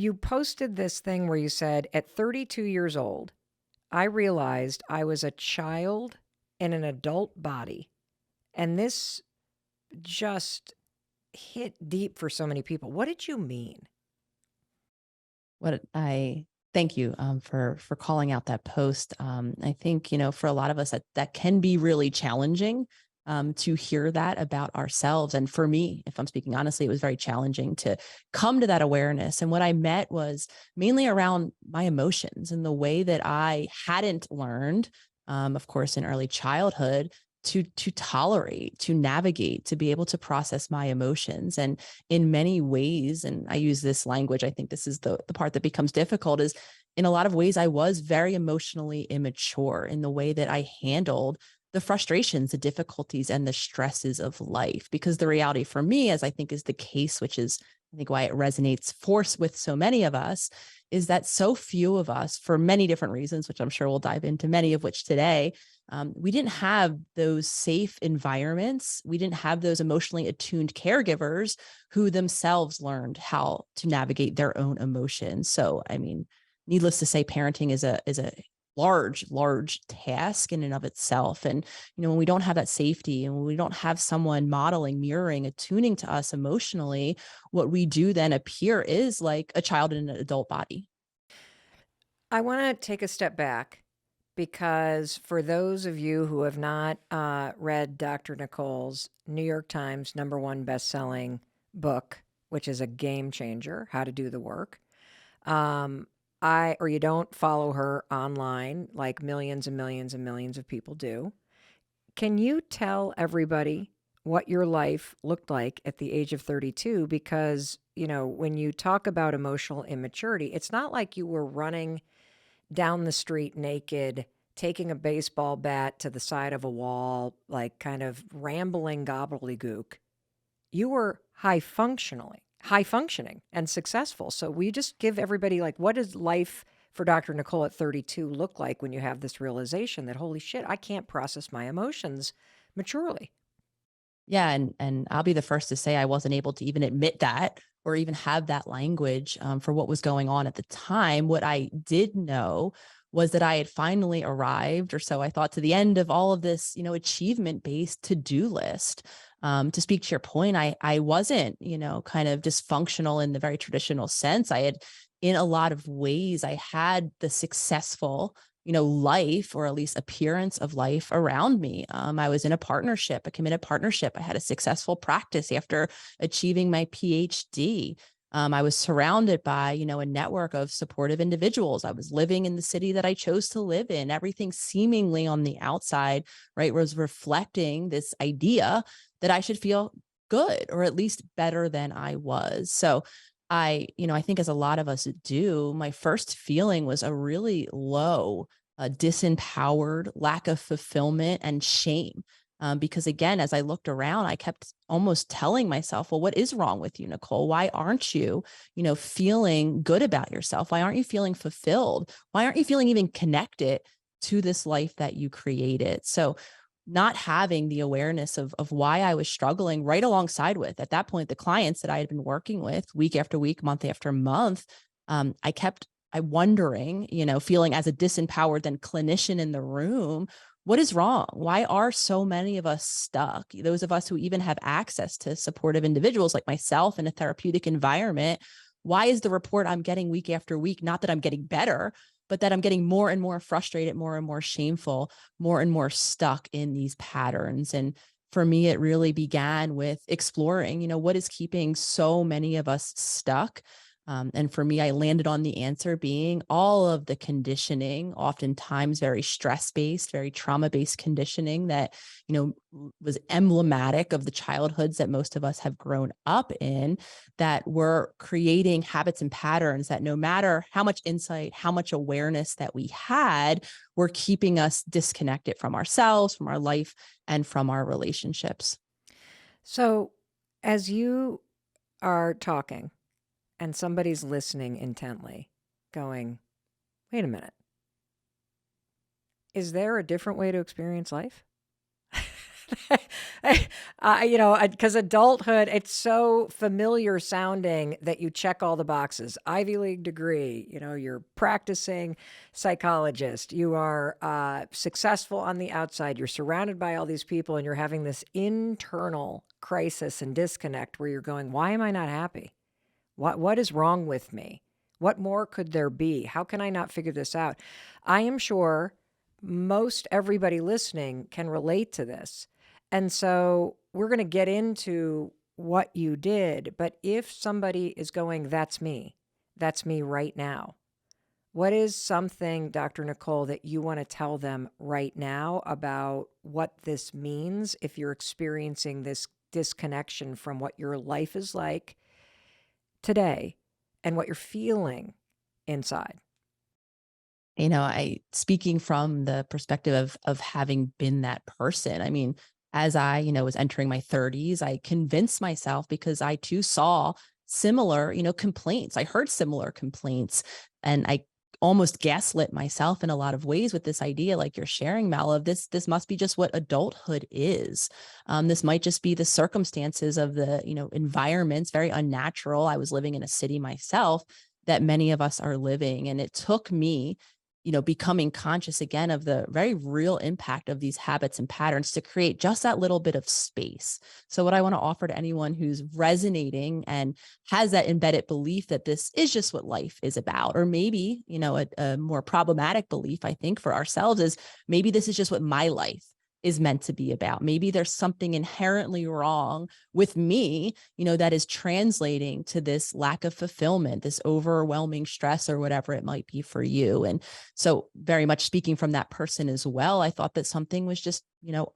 you posted this thing where you said, at 32 years old, I realized I was a child in an adult body. And this just hit deep for so many people. What did you mean? What I thank you for calling out that post. I think for a lot of us that can be really challenging to hear that about ourselves. And for me, if I'm speaking honestly, it was very challenging to come to that awareness. And what I met was mainly around my emotions and the way that I hadn't learned, of course, in early childhood. To tolerate, to navigate, to be able to process my emotions. And in many ways, and I use this language, I think this is the part that becomes difficult, is in a lot of ways, I was very emotionally immature in the way that I handled the frustrations, the difficulties, and the stresses of life. Because the reality for me, as I think is the case, which is I think why it resonates force with so many of us, is that so few of us, for many different reasons, which I'm sure we'll dive into many of which today, we didn't have those safe environments. We didn't have those emotionally attuned caregivers who themselves learned how to navigate their own emotions. So, I mean, needless to say, parenting is a large task in and of itself. And when we don't have that safety and when we don't have someone modeling, mirroring, attuning to us emotionally, what we do then appear is like a child in an adult body. I want to take a step back because for those of you who have not read Dr. Nicole's New York Times #1 best-selling book, which is a game changer, How to Do the Work, or you don't follow her online like millions and millions and millions of people do, can you tell everybody what your life looked like at the age of 32? Because, when you talk about emotional immaturity, it's not like you were running down the street naked, taking a baseball bat to the side of a wall, like kind of rambling gobbledygook. You were high functioning and successful. So we just give everybody, like, what does life for Dr. Nicole at 32 look like when you have this realization that, holy shit, I can't process my emotions maturely? Yeah, and I'll be the first to say I wasn't able to even admit that or even have that language for what was going on at the time. What I did know was that I had finally arrived, or so I thought, to the end of all of this, achievement based to do list. To speak to your point, I wasn't, kind of dysfunctional in the very traditional sense. I had, in a lot of ways, I had the successful life, or at least appearance of life around me. I was in a partnership, a committed partnership. I had a successful practice after achieving my PhD. I was surrounded by, a network of supportive individuals. I was living in the city that I chose to live in. Everything seemingly on the outside, right, was reflecting this idea that I should feel good, or at least better than I was. So I think as a lot of us do, my first feeling was a really low, disempowered, lack of fulfillment and shame. Because again, as I looked around, I kept almost telling myself, well, what is wrong with you, Nicole? Why aren't you, feeling good about yourself? Why aren't you feeling fulfilled? Why aren't you feeling even connected to this life that you created? So not having the awareness of why I was struggling right alongside with, at that point, the clients that I had been working with week after week, month after month, I wondering, feeling as a disempowered then clinician in the room, what is wrong? Why are so many of us stuck? Those of us who even have access to supportive individuals like myself in a therapeutic environment, why is the report I'm getting week after week not that I'm getting better, but that I'm getting more and more frustrated, more and more shameful, more and more stuck in these patterns? And for me, it really began with exploring, what is keeping so many of us stuck. And for me, I landed on the answer being all of the conditioning, oftentimes very stress based, very trauma based conditioning that, was emblematic of the childhoods that most of us have grown up in, that were creating habits and patterns that no matter how much insight, how much awareness that we had, were keeping us disconnected from ourselves, from our life, and from our relationships. So as you are talking and somebody's listening intently, going, wait a minute, is there a different way to experience life? Because adulthood, it's so familiar sounding that you check all the boxes. Ivy League degree, you're practicing psychologist, you are successful on the outside, you're surrounded by all these people, and you're having this internal crisis and disconnect where you're going, why am I not happy? What is wrong with me? What more could there be? How can I not figure this out? I am sure most everybody listening can relate to this. And so we're going to get into what you did. But if somebody is going, that's me right now. What is something, Dr. Nicole, that you want to tell them right now about what this means if you're experiencing this disconnection from what your life is like today and what you're feeling inside? I speaking from the perspective of having been that person. I mean, as I, was entering my 30s, I convinced myself because I too saw similar, complaints. I heard similar complaints and I almost gaslit myself in a lot of ways with this idea like you're sharing, Mel, of this must be just what adulthood is. This might just be the circumstances of the, environments, very unnatural. I was living in a city myself that many of us are living. And it took me becoming conscious again of the very real impact of these habits and patterns to create just that little bit of space. So, what I want to offer to anyone who's resonating and has that embedded belief that this is just what life is about, or maybe, a more problematic belief, I think, for ourselves is maybe this is just what my life is meant to be about. Maybe there's something inherently wrong with me, that is translating to this lack of fulfillment, this overwhelming stress, or whatever it might be for you. And so, very much speaking from that person as well, I thought that something was just,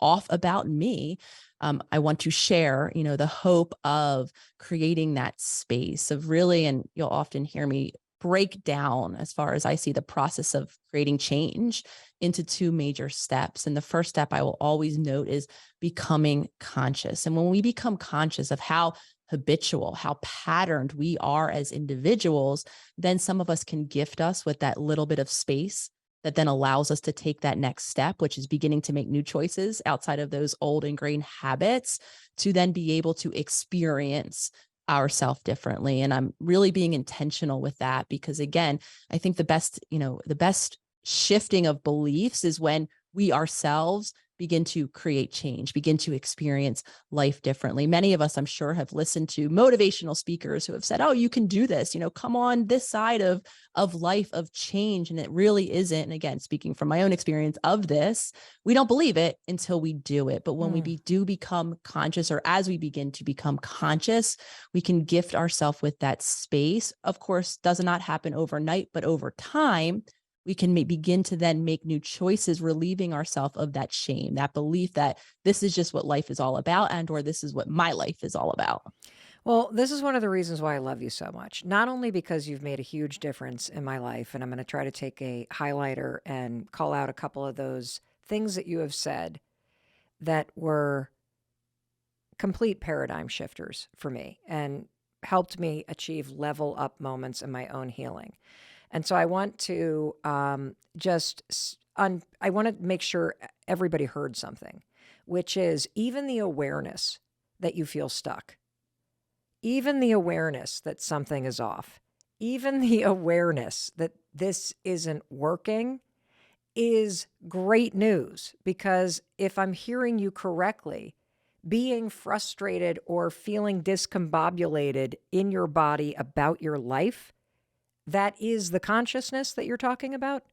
off about me. I want to share, the hope of creating that space of really, and you'll often hear me break down as far as I see the process of creating change into two major steps. And the first step I will always note is becoming conscious. And when we become conscious of how habitual, how patterned we are as individuals, then some of us can gift us with that little bit of space that then allows us to take that next step, which is beginning to make new choices outside of those old ingrained habits to then be able to experience ourselves differently. And I'm really being intentional with that because again, I think the best shifting of beliefs is when we ourselves begin to create change, begin to experience life differently. Many of us, I'm sure, have listened to motivational speakers who have said, oh, you can do this, come on this side of life, of change. And it really isn't. And again, speaking from my own experience of this, we don't believe it until we do it. But when do become conscious, or as we begin to become conscious, we can gift ourselves with that space. Of course, does not happen overnight, but over time, we can begin to then make new choices, relieving ourselves of that shame, that belief that this is just what life is all about, and or this is what my life is all about. Well, this is one of the reasons why I love you so much. Not only because you've made a huge difference in my life, and I'm going to try to take a highlighter and call out a couple of those things that you have said that were complete paradigm shifters for me and helped me achieve level up moments in my own healing. And so I want to I want to make sure everybody heard something, which is even the awareness that you feel stuck, even the awareness that something is off, even the awareness that this isn't working is great news. Because if I'm hearing you correctly, being frustrated or feeling discombobulated in your body about your life, that is the consciousness that you're talking about?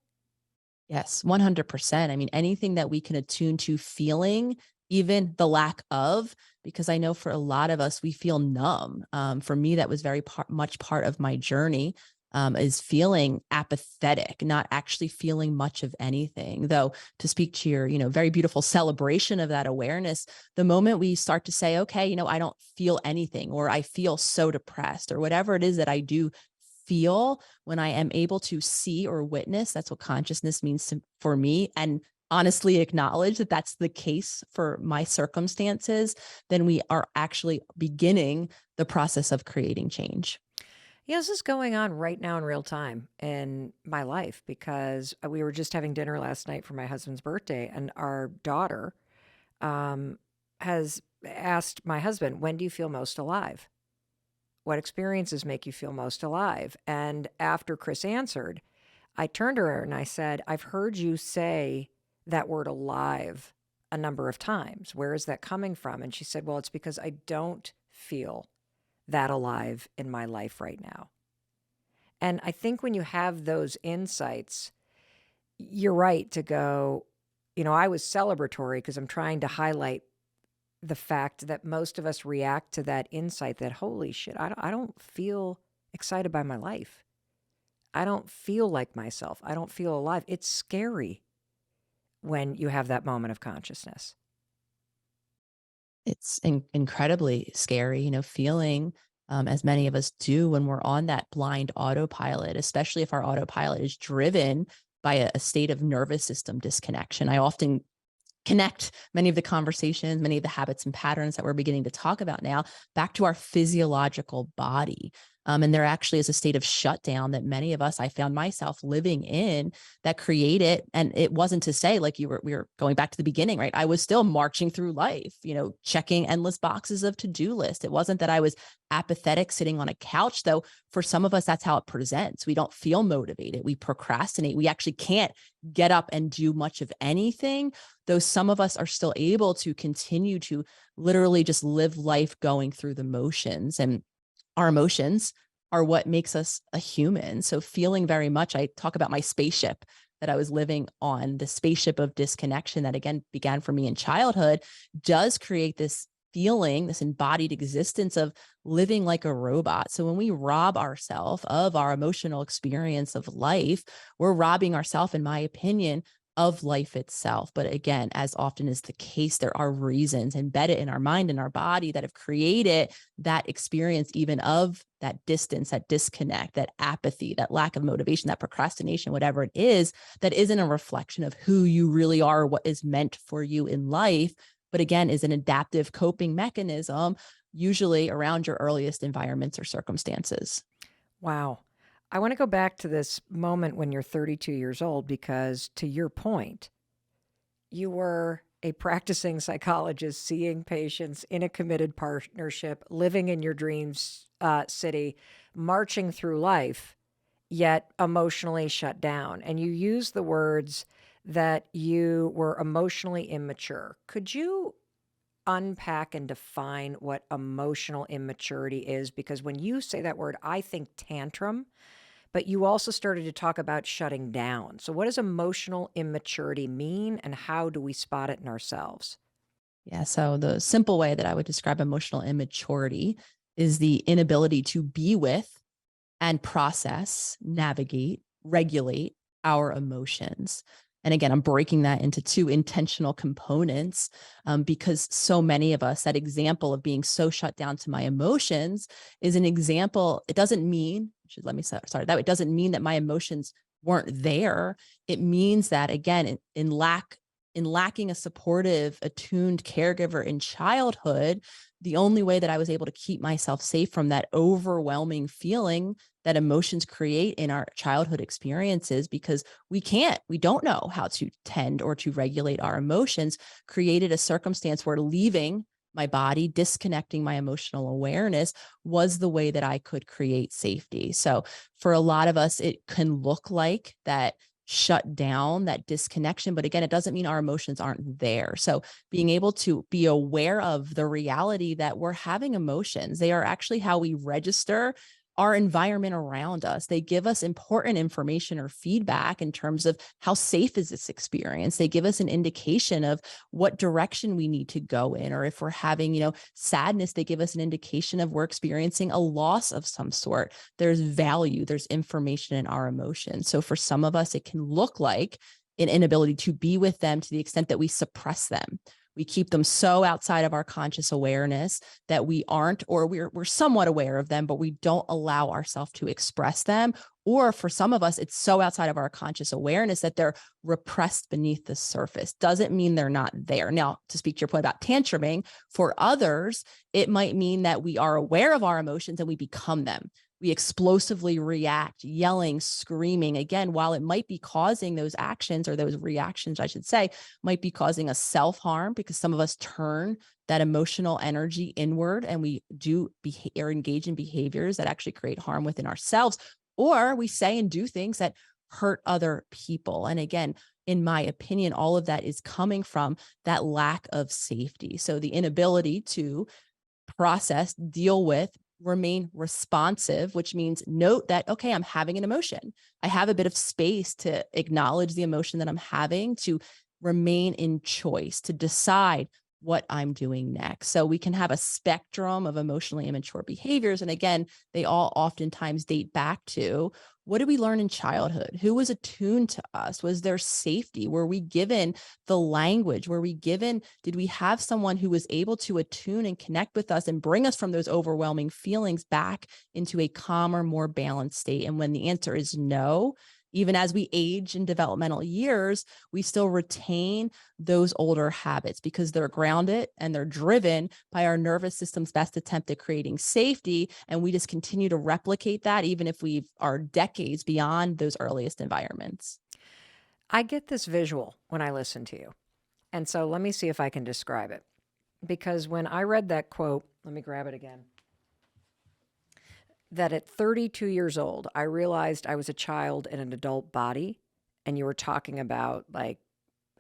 Yes, 100%. I mean, anything that we can attune to feeling, even the lack of, because I know for a lot of us, we feel numb. For me, that was very much part of my journey. Is feeling apathetic, not actually feeling much of anything. Though, to speak to your, very beautiful celebration of that awareness, the moment we start to say, okay, I don't feel anything, or I feel so depressed, or whatever it is that I do feel, when I am able to see or witness, that's what consciousness means for me, and honestly acknowledge that that's the case for my circumstances, then we are actually beginning the process of creating change. Yeah, this is going on right now in real time in my life because we were just having dinner last night for my husband's birthday, and our daughter has asked my husband, when do you feel most alive? What experiences make you feel most alive? And after Chris answered, I turned to her and I said, I've heard you say that word alive a number of times. Where is that coming from? And she said, well, it's because I don't feel that alive in my life right now. And I think when you have those insights, you're right to go, I was celebratory because I'm trying to highlight the fact that most of us react to that insight that, holy shit, I don't feel excited by my life. I don't feel like myself. I don't feel alive. It's scary when you have that moment of consciousness. It's incredibly scary, feeling as many of us do when we're on that blind autopilot, especially if our autopilot is driven by a state of nervous system disconnection. I often connect many of the conversations, many of the habits and patterns that we're beginning to talk about now back to our physiological body. And there actually is a state of shutdown that many of us, I found myself living in, that created, and it wasn't to say like we were going back to the beginning, right? I was still marching through life, checking endless boxes of to-do list. It wasn't that I was apathetic sitting on a couch, though. For some of us, that's how it presents. We don't feel motivated. We procrastinate. We actually can't get up and do much of anything, though some of us are still able to continue to literally just live life going through the motions. And our emotions are what makes us a human. So feeling very much, I talk about my spaceship that I was living on, the spaceship of disconnection that again began for me in childhood, does create this feeling, this embodied existence of living like a robot. So when we rob ourselves of our emotional experience of life, we're robbing ourselves, in my opinion, of life itself. But again, as often is the case, there are reasons embedded in our mind and our body that have created that experience, even of that distance, that disconnect, that apathy, that lack of motivation, that procrastination, whatever it is, that isn't a reflection of who you really are, what is meant for you in life, but again, is an adaptive coping mechanism, usually around your earliest environments or circumstances. Wow. I want to go back to this moment when you're 32 years old because, to your point, you were a practicing psychologist, seeing patients in a committed partnership, living in your dreams city, marching through life, yet emotionally shut down. And you used the words that you were emotionally immature. Could you unpack and define what emotional immaturity is? Because when you say that word, I think tantrum, but you also started to talk about shutting down. So, what does emotional immaturity mean, and how do we spot it in ourselves? Yeah. So the simple way that I would describe emotional immaturity is the inability to be with and process, navigate, regulate our emotions. And again, I'm breaking that into two intentional components because so many of us, that example of being so shut down to my emotions is an example. It doesn't mean, let me start that way. It doesn't mean that my emotions weren't there. It means that again, in lacking a supportive, attuned caregiver in childhood, the only way that I was able to keep myself safe from that overwhelming feeling that emotions create in our childhood experiences, because we don't know how to tend or to regulate our emotions, created a circumstance where leaving my body, disconnecting my emotional awareness was the way that I could create safety. So for a lot of us, it can look like that shut down, that disconnection. But again, it doesn't mean our emotions aren't there. So being able to be aware of the reality that we're having emotions, they are actually how we register our environment around us. They give us important information or feedback in terms of how safe is this experience. They give us an indication of what direction we need to go in, or if we're having, sadness, they give us an indication of we're experiencing a loss of some sort. There's value, there's information in our emotions. So for some of us, it can look like an inability to be with them to the extent that we suppress them. We keep them so outside of our conscious awareness that we aren't, or we're somewhat aware of them, but we don't allow ourselves to express them. Or for some of us, it's so outside of our conscious awareness that they're repressed beneath the surface. Doesn't mean they're not there. Now, to speak to your point about tantruming, for others, it might mean that we are aware of our emotions and we become them. we explosively react, yelling, screaming. Again, while it might be causing those actions, or those reactions, I should say, might be causing us self harm, because some of us turn that emotional energy inward and we do or engage in behaviors that actually create harm within ourselves, or we say and do things that hurt other people. And again, in my opinion, all of that is coming from that lack of safety. So the inability to process, deal with, remain responsive, which means note that, okay, I'm having an emotion. I have a bit of space to acknowledge the emotion that I'm having, to remain in choice, to decide what I'm doing next. So we can have a spectrum of emotionally immature behaviors. And again, they all oftentimes date back to, what did we learn in childhood? Who was attuned to us? Was there safety? Were we given the language? Were we given, did we have someone who was able to attune and connect with us and bring us from those overwhelming feelings back into a calmer, more balanced state? And when the answer is no, even as we age in developmental years, we still retain those older habits because they're grounded and they're driven by our nervous system's best attempt at creating safety. And we just continue to replicate that, even if we are decades beyond those earliest environments. I get this visual when I listen to you. And so let me see if I can describe it. Because when I read that quote, let me grab it again, that at 32 years old, I realized I was a child in an adult body. And you were talking about like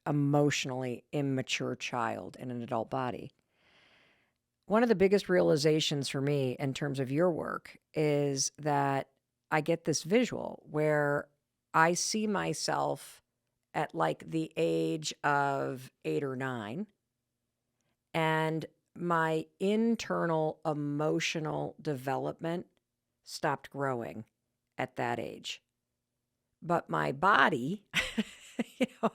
emotionally immature child in an adult body. One of the biggest realizations for me in terms of your work is that I get this visual where I see myself at like the age of 8 or 9, and my internal emotional development stopped growing at that age. But my body, you know,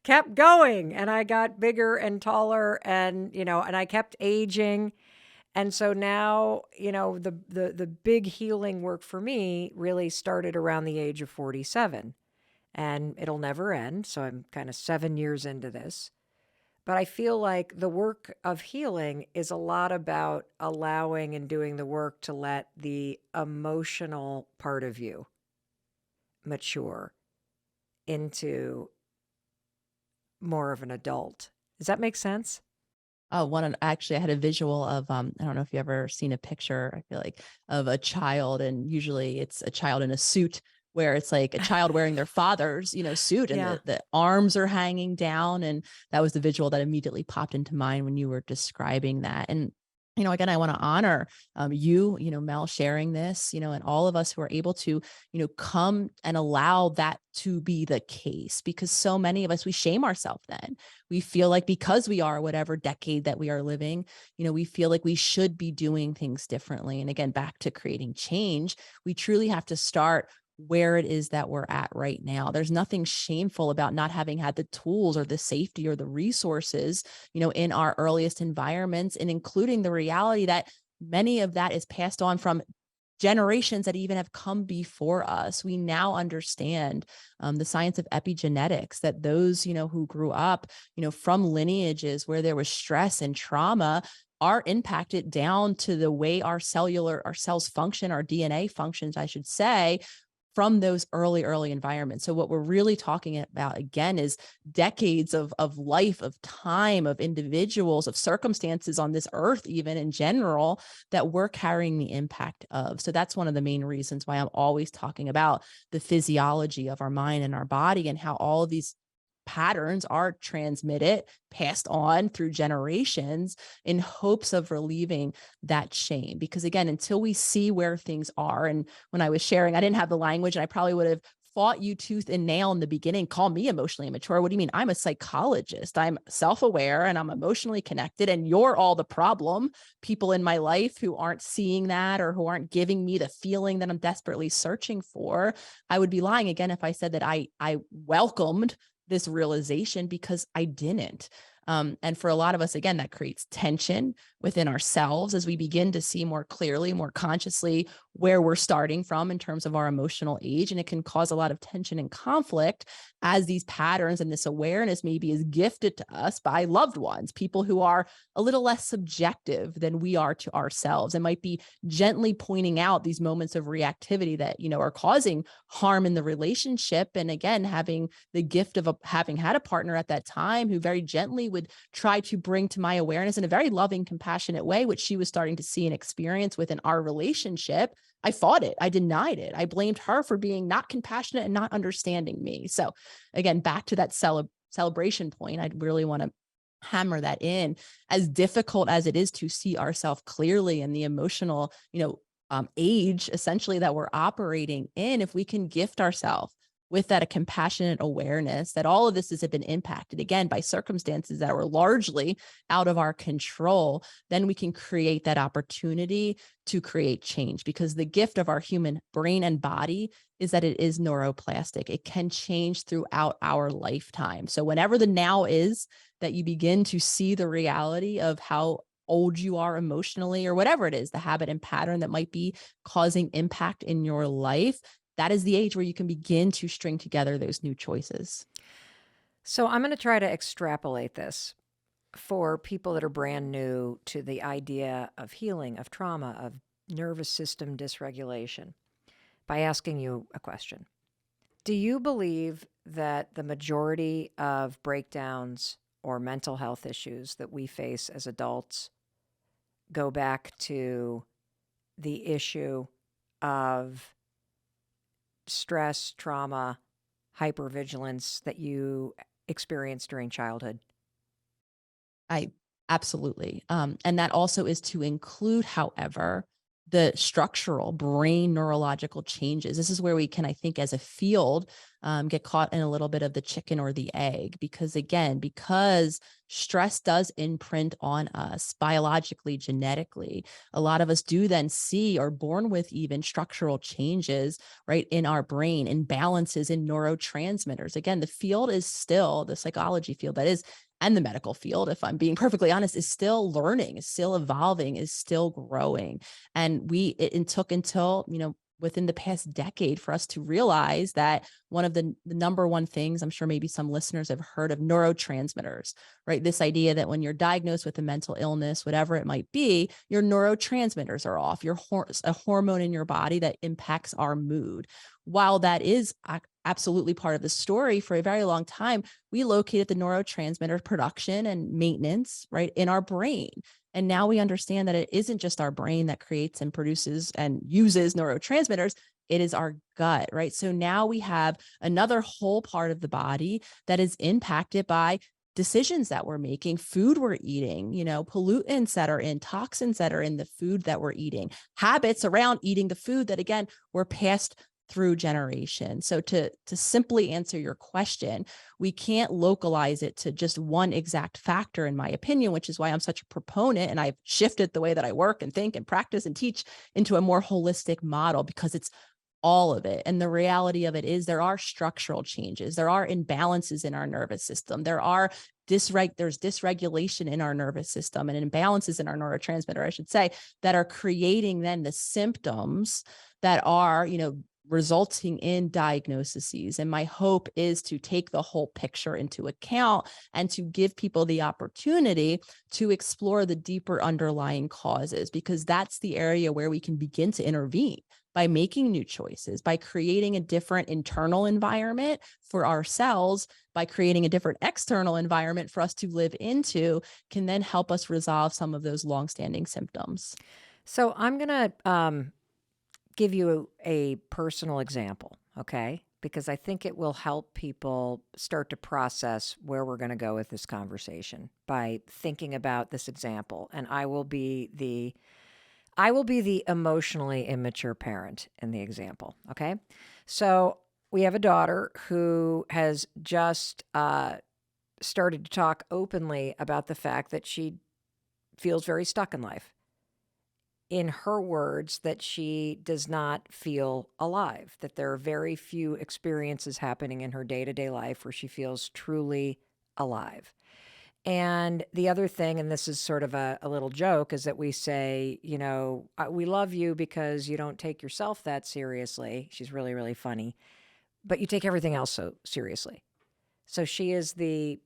kept going, and I got bigger and taller, and, and I kept aging. And so now, the big healing work for me really started around the age of 47, and it'll never end. So I'm kind of 7 years into this. But I feel like the work of healing is a lot about allowing and doing the work to let the emotional part of you mature into more of an adult. Does that make sense? Oh, actually, I had a visual of, I don't know if you ever seen a picture, I feel like, of a child, and usually it's a child in a suit, where it's like a child wearing their father's, suit, and Yeah. the arms are hanging down. And that was the visual that immediately popped into mind when you were describing that. And, again, I want to honor Mel, sharing this, and all of us who are able to, come and allow that to be the case, because so many of us, we shame ourselves then. We feel like because we are whatever decade that we are living, we feel like we should be doing things differently. And again, back to creating change, we truly have to start where it is that we're at right now. There's nothing shameful about not having had the tools or the safety or the resources, in our earliest environments, and including the reality that many of that is passed on from generations that even have come before us. We now understand the science of epigenetics, that those, who grew up, from lineages where there was stress and trauma, are impacted down to the way our cells function, our DNA functions, I should say, from those early environments. So what we're really talking about, again, is decades of life, of time, of individuals, of circumstances on this earth, even in general, that we're carrying the impact of. So that's one of the main reasons why I'm always talking about the physiology of our mind and our body, and how all of these patterns are transmitted, passed on through generations, in hopes of relieving that shame. Because again, until we see where things are, and when I was sharing, I didn't have the language, and I probably would have fought you tooth and nail in the beginning. Call me emotionally immature. What do you mean? I'm a psychologist. I'm self-aware and I'm emotionally connected, and you're all the problem. People in my life who aren't seeing that, or who aren't giving me the feeling that I'm desperately searching for. I would be lying again if I said that I welcomed this realization, because I didn't. And for a lot of us, again, that creates tension within ourselves as we begin to see more clearly, more consciously where we're starting from in terms of our emotional age. And it can cause a lot of tension and conflict as these patterns and this awareness maybe is gifted to us by loved ones, people who are a little less subjective than we are to ourselves, and might be gently pointing out these moments of reactivity that, are causing harm in the relationship. And again, having the gift of having had a partner at that time who very gently would try to bring to my awareness in a very loving, compassionate way, which she was starting to see and experience within our relationship. I fought it. I denied it. I blamed her for being not compassionate and not understanding me. So again, back to that celebration point, I'd really want to hammer that in. As difficult as it is to see ourselves clearly and the emotional, age essentially that we're operating in, if we can gift ourselves with that a compassionate awareness that all of this has been impacted again by circumstances that were largely out of our control, then we can create that opportunity to create change, because the gift of our human brain and body is that it is neuroplastic. It can change throughout our lifetime. So whenever the now is that you begin to see the reality of how old you are emotionally, or whatever it is, the habit and pattern that might be causing impact in your life, that is the age where you can begin to string together those new choices. So I'm going to try to extrapolate this for people that are brand new to the idea of healing, of trauma, of nervous system dysregulation by asking you a question. Do you believe that the majority of breakdowns or mental health issues that we face as adults go back to the issue of stress, trauma, hypervigilance that you experienced during childhood? I absolutely. And that also is to include, however, the structural brain neurological changes. This is where we can, I think, as a field, get caught in a little bit of the chicken or the egg, because again, because stress does imprint on us biologically, genetically, a lot of us do then see or born with even structural changes, right, in our brain, imbalances in neurotransmitters. Again, the field is still the psychology field that is, and the medical field, if I'm being perfectly honest, is still learning, is still evolving, is still growing. And it took until, within the past decade for us to realize that one of the number one things, I'm sure maybe some listeners have heard of, neurotransmitters, right? This idea that when you're diagnosed with a mental illness, whatever it might be, your neurotransmitters are off. A hormone in your body that impacts our mood. While that is absolutely part of the story, for a very long time, we located the neurotransmitter production and maintenance, right, in our brain. And now we understand that it isn't just our brain that creates and produces and uses neurotransmitters. It is our gut, right? So now we have another whole part of the body that is impacted by decisions that we're making, food we're eating, pollutants that are in, toxins that are in the food that we're eating, habits around eating the food that, again, were passed through generation. So to simply answer your question, we can't localize it to just one exact factor, in my opinion, which is why I'm such a proponent, and I've shifted the way that I work and think and practice and teach into a more holistic model, because it's all of it. And the reality of it is there are structural changes. There are imbalances in our nervous system. There's dysregulation in our nervous system and imbalances in our neurotransmitter, I should say, that are creating then the symptoms that are, resulting in diagnoses. And my hope is to take the whole picture into account and to give people the opportunity to explore the deeper underlying causes, because that's the area where we can begin to intervene by making new choices, by creating a different internal environment for ourselves, by creating a different external environment for us to live into, can then help us resolve some of those longstanding symptoms. So I'm going to give you a personal example, okay? Because I think it will help people start to process where we're going to go with this conversation by thinking about this example. And I will be the emotionally immature parent in the example, okay? So we have a daughter who has just started to talk openly about the fact that she feels very stuck in life. In her words, that she does not feel alive, that there are very few experiences happening in her day-to-day life where she feels truly alive. And the other thing, and this is sort of a little joke, is that we say, we love you because you don't take yourself that seriously. She's really, really funny, but you take everything else so seriously. So she is the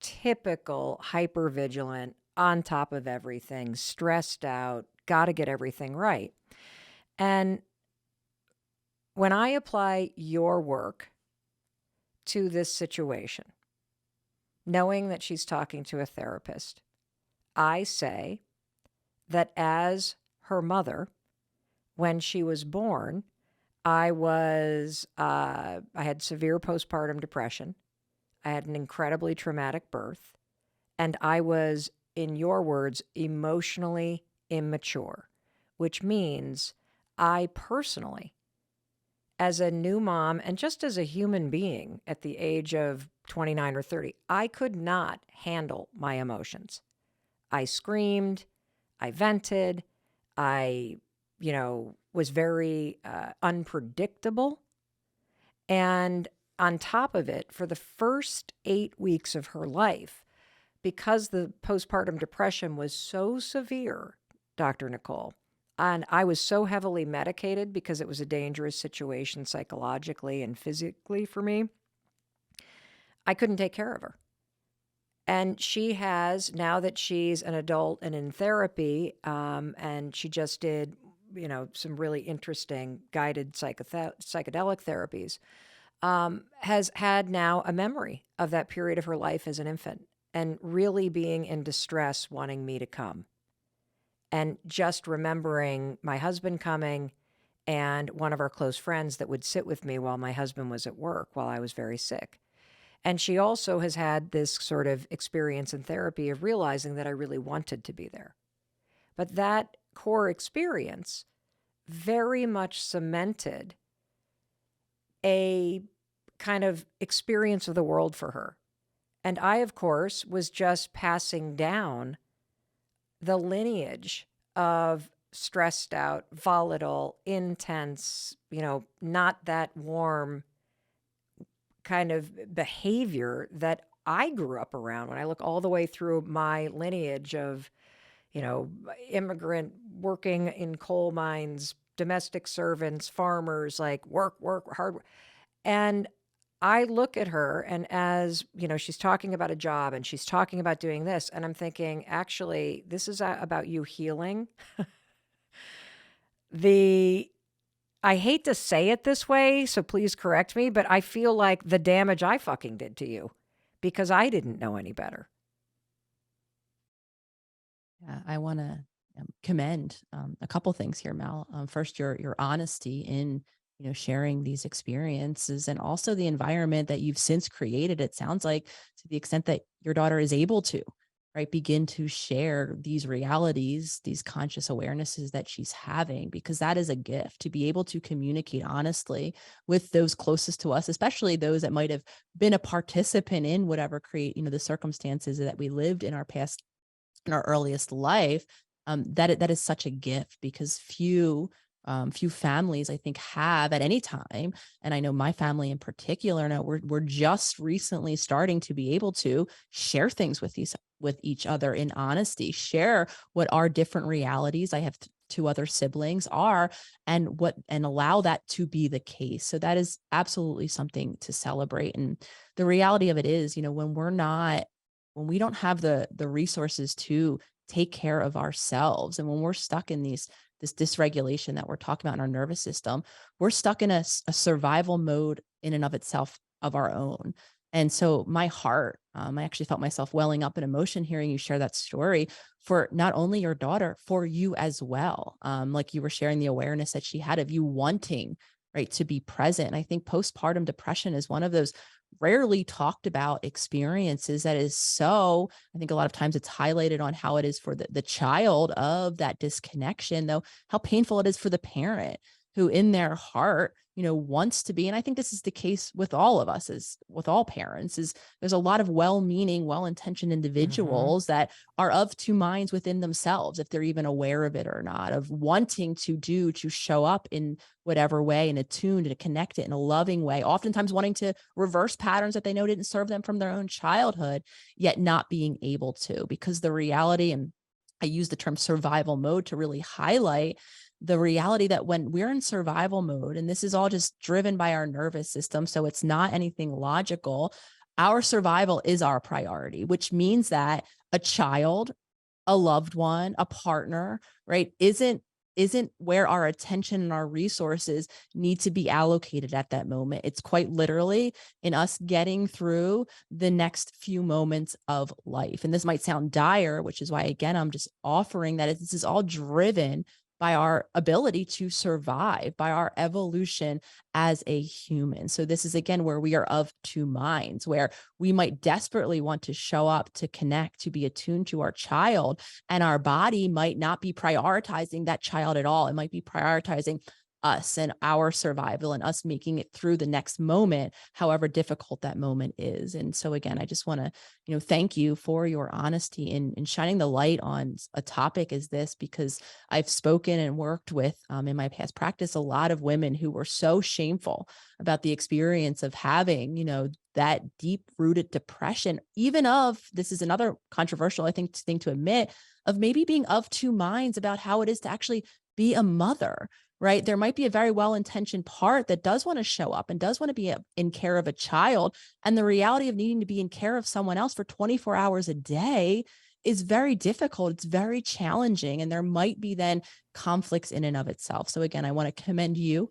typical hyper vigilant, on top of everything, stressed out, got to get everything right. And when I apply your work to this situation, knowing that she's talking to a therapist, I say that as her mother, when she was born, I had severe postpartum depression. I had an incredibly traumatic birth, and I was, in your words, emotionally immature, which means I personally, as a new mom and just as a human being at the age of 29 or 30, I could not handle my emotions. I screamed, I vented, I, was very unpredictable. And on top of it, for the first 8 weeks of her life, because the postpartum depression was so severe, Dr. Nicole, and I was so heavily medicated because it was a dangerous situation psychologically and physically for me, I couldn't take care of her. And she has, now that she's an adult and in therapy, and she just did, some really interesting guided psychedelic therapies, has had now a memory of that period of her life as an infant and really being in distress, wanting me to come. And just remembering my husband coming and one of our close friends that would sit with me while my husband was at work while I was very sick. And she also has had this sort of experience in therapy of realizing that I really wanted to be there. But that core experience very much cemented a kind of experience of the world for her. And I, of course, was just passing down the lineage of stressed out, volatile, intense, not that warm kind of behavior that I grew up around. When I look all the way through my lineage of, immigrant working in coal mines, domestic servants, farmers, like work, hard work. And I look at her, and as, she's talking about a job and she's talking about doing this, and I'm thinking, actually, this is about you healing. the I hate to say it this way, so please correct me, but I feel like the damage I fucking did to you because I didn't know any better. Yeah, I want to commend a couple things here, Mel. First, your honesty in sharing these experiences, and also the environment that you've since created. It sounds like, to the extent that your daughter is able to, right, begin to share these realities, these conscious awarenesses that she's having, because that is a gift, to be able to communicate honestly with those closest to us, especially those that might have been a participant in whatever create the circumstances that we lived in our past, in our earliest life. That is such a gift, because few families, I think, have at any time. And I know my family in particular, now we're just recently starting to be able to share things with each other in honesty, share what our different realities, I have two other siblings, are, and allow that to be the case. So that is absolutely something to celebrate. And the reality of it is, when we don't have the resources to take care of ourselves, and when we're stuck in this dysregulation that we're talking about in our nervous system, we're stuck in a survival mode in and of itself of our own. And so my heart, I actually felt myself welling up in emotion hearing you share that story, for not only your daughter, for you as well. Like you were sharing the awareness that she had of you wanting, right, to be present. And I think postpartum depression is one of those rarely talked about experiences that is so, I think a lot of times it's highlighted on how it is for the child of that disconnection, though how painful it is for the parent. who in their heart, wants to be, and I think this is the case with all of us, as with all parents, is there's a lot of well-meaning, well-intentioned Mhm. individuals that are of two minds within themselves, if they're even aware of it or not, of wanting to show up in whatever way, in a tuned and connected in a loving way, oftentimes wanting to reverse patterns that they know didn't serve them from their own childhood, yet not being able to, because the reality, and I use the term survival mode to really highlight the reality that when we're in survival mode, and this is all just driven by our nervous system, so it's not anything logical, our survival is our priority, which means that a child, a loved one, a partner, right, isn't where our attention and our resources need to be allocated at that moment. It's quite literally in us getting through the next few moments of life. And this might sound dire, which is why, again, I'm just offering that this is all driven by our ability to survive, by our evolution as a human. So, this is again where we are of two minds, where we might desperately want to show up, to connect, to be attuned to our child, and our body might not be prioritizing that child at all. It might be prioritizing us and our survival and us making it through the next moment, however difficult that moment is. And so again, I just want to, thank you for your honesty in shining the light on a topic as this, because I've spoken and worked with, in my past practice, a lot of women who were so shameful about the experience of having, that deep rooted depression, even of, this is another controversial, I think, thing to admit, of maybe being of two minds about how it is to actually be a mother, right? There might be a very well intentioned part that does want to show up and does want to be in care of a child. And the reality of needing to be in care of someone else for 24 hours a day is very difficult. It's very challenging. And there might be then conflicts in and of itself. So again, I want to commend you,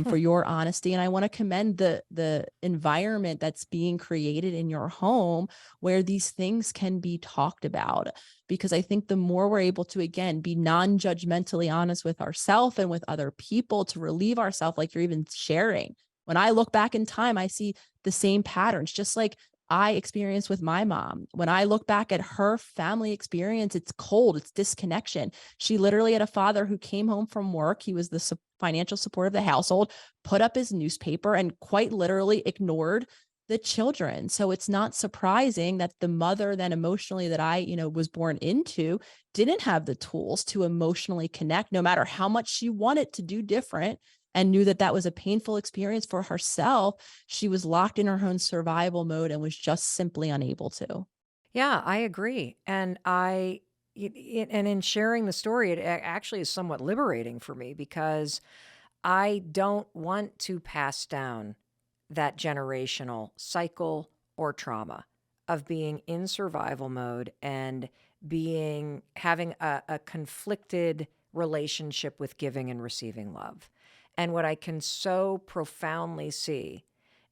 for your honesty. And I want to commend the environment that's being created in your home where these things can be talked about. Because I think the more we're able to, again, be non-judgmentally honest with ourselves and with other people, to relieve ourselves, like you're even sharing. When I look back in time, I see the same patterns, just like I experienced with my mom. When I look back at her family experience, it's cold, it's disconnection. She literally had a father who came home from work. He was the financial support of the household, put up his newspaper, and quite literally ignored the children. So it's not surprising that the mother then emotionally that I, was born into, didn't have the tools to emotionally connect, no matter how much she wanted to do different, and knew that that was a painful experience for herself. She was locked in her own survival mode and was just simply unable to. Yeah, I agree. And in sharing the story, it actually is somewhat liberating for me because I don't want to pass down that generational cycle or trauma of being in survival mode and having a conflicted relationship with giving and receiving love. And what I can so profoundly see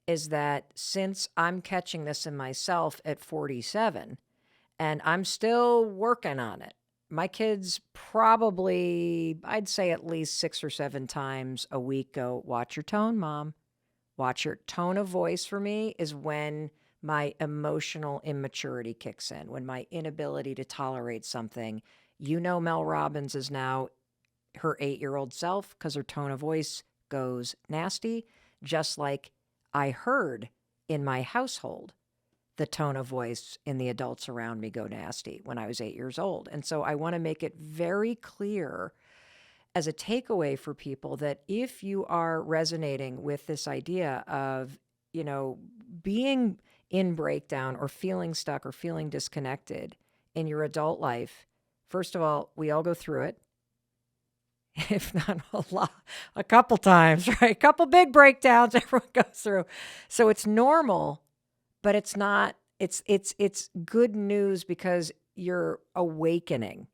is that since I'm catching this in myself at 47 and I'm still working on it, my kids probably, I'd say at least 6 or 7 times a week go, "Watch your tone, mom. Watch your tone of voice." For me is when my emotional immaturity kicks in, when my inability to tolerate something. Mel Robbins is now her 8-year-old self because her tone of voice goes nasty, just like I heard in my household the tone of voice in the adults around me go nasty when I was 8 years old. And so I want to make it very clear as a takeaway for people that if you are resonating with this idea of, you know, being in breakdown or feeling stuck or feeling disconnected in your adult life, first of all, we all go through it. If not a lot, a couple times, right? A couple big breakdowns everyone goes through. So it's normal, but it's not, it's good news because you're awakening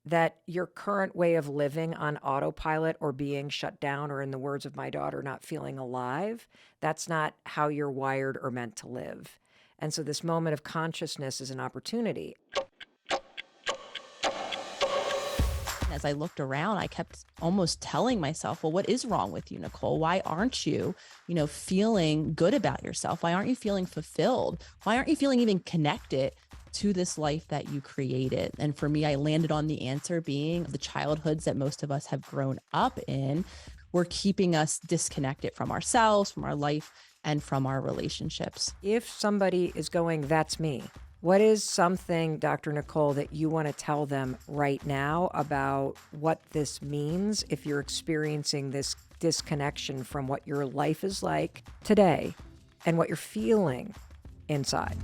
that your current way of living on autopilot or being shut down, or in the words of my daughter, not feeling alive, that's not how you're wired or meant to live. And so this moment of consciousness is an opportunity. As I looked around, I kept almost telling myself, well, what is wrong with you, Nicole? Why aren't you, feeling good about yourself? Why aren't you feeling fulfilled? Why aren't you feeling even connected to this life that you created? And for me, I landed on the answer being the childhoods that most of us have grown up in, were keeping us disconnected from ourselves, from our life, and from our relationships. If somebody is going, that's me, what is something, Dr. Nicole, that you want to tell them right now about what this means if you're experiencing this disconnection from what your life is like today and what you're feeling inside?